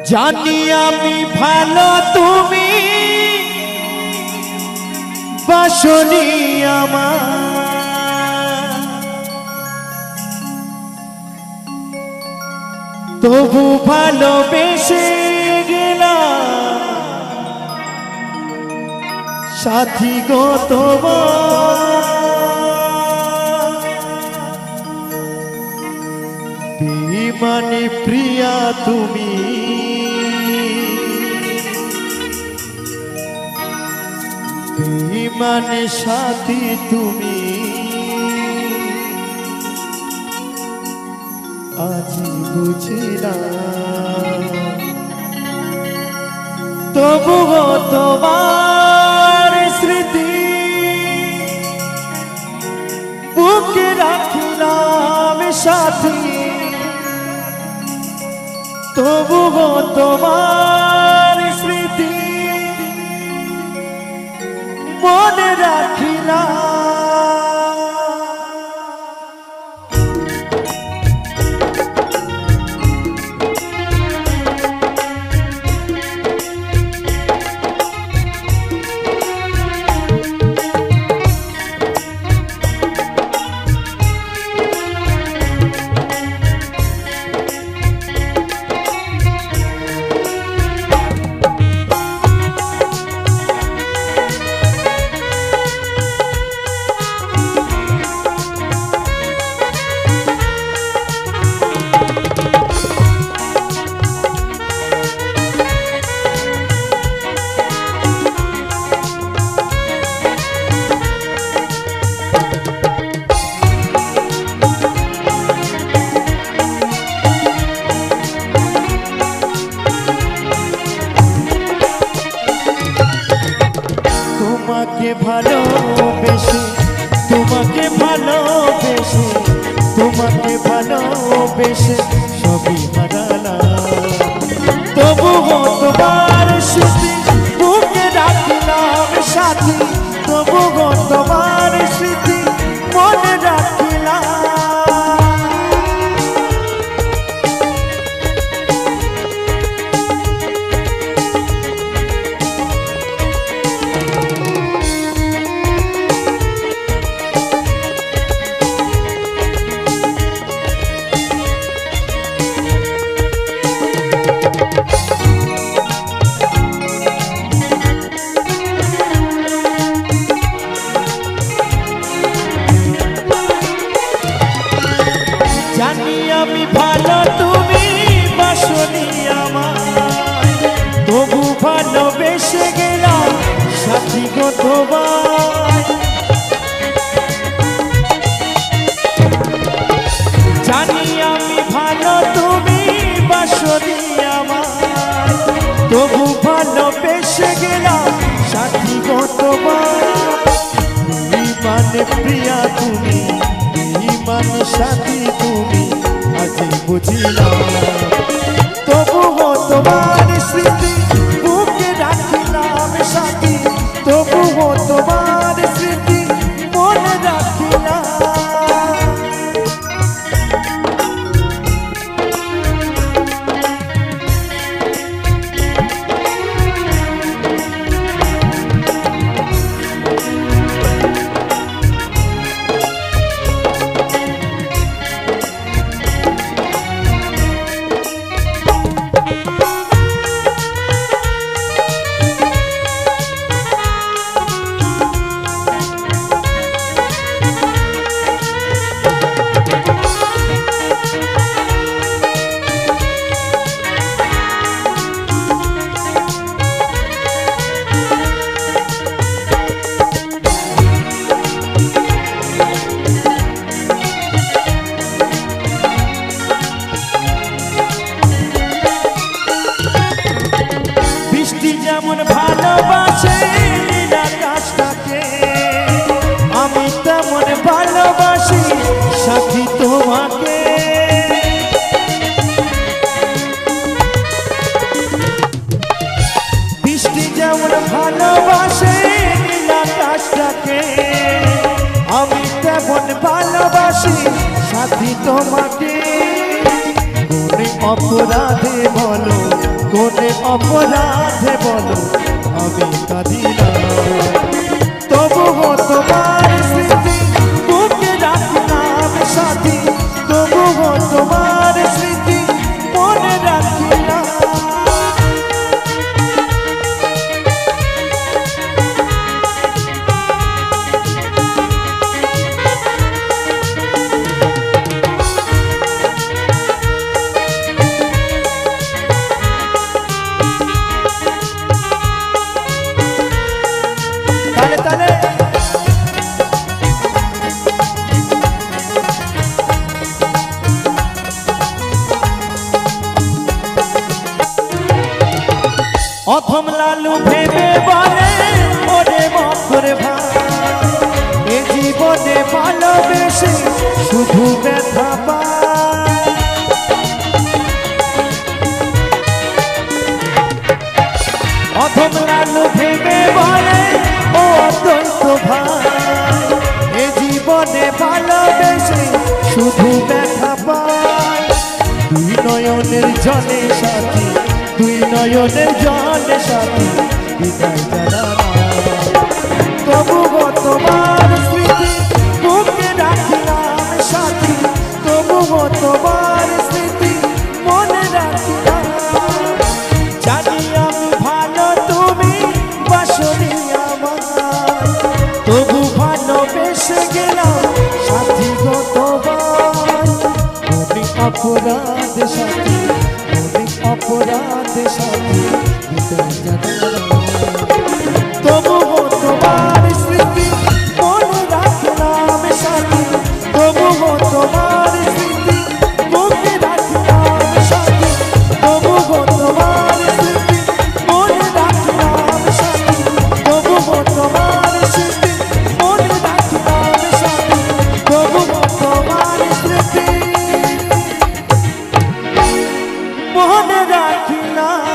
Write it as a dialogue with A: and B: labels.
A: জানি আমি ভালো তুমি বাসনি আমার, তবু ভালোবেসে গেলাম সাথী গো তোমার। বেঈমানে প্রিয়া তুমি, বেঈমানে সাথী তুমি, আজি বুঝিলাম তবুও তোমার স্মৃতি বুকে রাখিলাম সাথী, তবুও তোমার স্মৃতি মনে রাখিলাম। তোমাকে ভালোবেসে, তোমাকে ভালোবেসে, তোমাকে ভালোবেসে সবই হারালাম, তবুও তোমার স্মৃতি বুকে রাখলাম সাথী, তবুও তোমার স্মৃতি মনে রাখলাম। জানি আমি ভালো তুমি বাসনি আমার, তবু ভালোবেসে গেলাম সাথী গো তোমার। জানি আমি ভালো তুমি বাসনি আমার, তবু ভালোবেসে গেলাম সাথী গো তোমার। বেঈমানে প্রিয়া তুমি, বেঈমানে সাথী তুমি, আজি বুঝিলাম তবুও তোমার স্মৃতি বুকে রাখিলাম সাথী, তবুও তোমার স্মৃতি মনে রাখিলাম। যেমন ভালোবাসে আকাশটাকে, আমি তেমন ভালোবাসি সাথী তোমাকে। বৃষ্টি যেমন ভালোবাসে আকাশটাকে, আমি তেমন ভালোবাসি সাথী তোমাকে। অপরাধে বলো, কোনে অপরাধে বলো আমি কাঁদি না। তবুও তোমার স্মৃতি বুকে রাখলাম সাথী, তবুও তোমার স্মৃতি মনে রাখি না। তালে তালে অথম লালু ভেবে বলে ওরে মকরে ভাই, এ জীবনে ভালোবেসে শুধু ব্যথা পায়। অথম লালু ভেবে বলে ও অদ্বৈত ভাই, এ জীবনে ভালোবেসে শুধু ব্যথা পায়। দুই নয়নের জলে সাথী, দুই নয়নের জলে সাথী বিদায় জানানা। তবুও তোমার স্মৃতি বুকে রাখলাম সাথী, তবুও তোমার স্মৃতি মনে রাখলাম। জানি আমি ভালো তুমি বাসনি আমার, তবু ভালোবেসে গেলাম সাথী গো তোমার। মনে অপরাধ সাথী, মনে অপরাধ সাথী বিদায় জানানা। তবুও তোমার স্মৃতি মনে রাখলাম সাথী, তবুও তোমার স্মৃতি মনে রাখলাম সাথী, তবুও তোমার স্মৃতি মনে রাখলাম সাথী, তবুও তোমার স্মৃতি মনে রাখলাম সাথী, তবুও তোমার স্মৃতি মনে রাখলাম।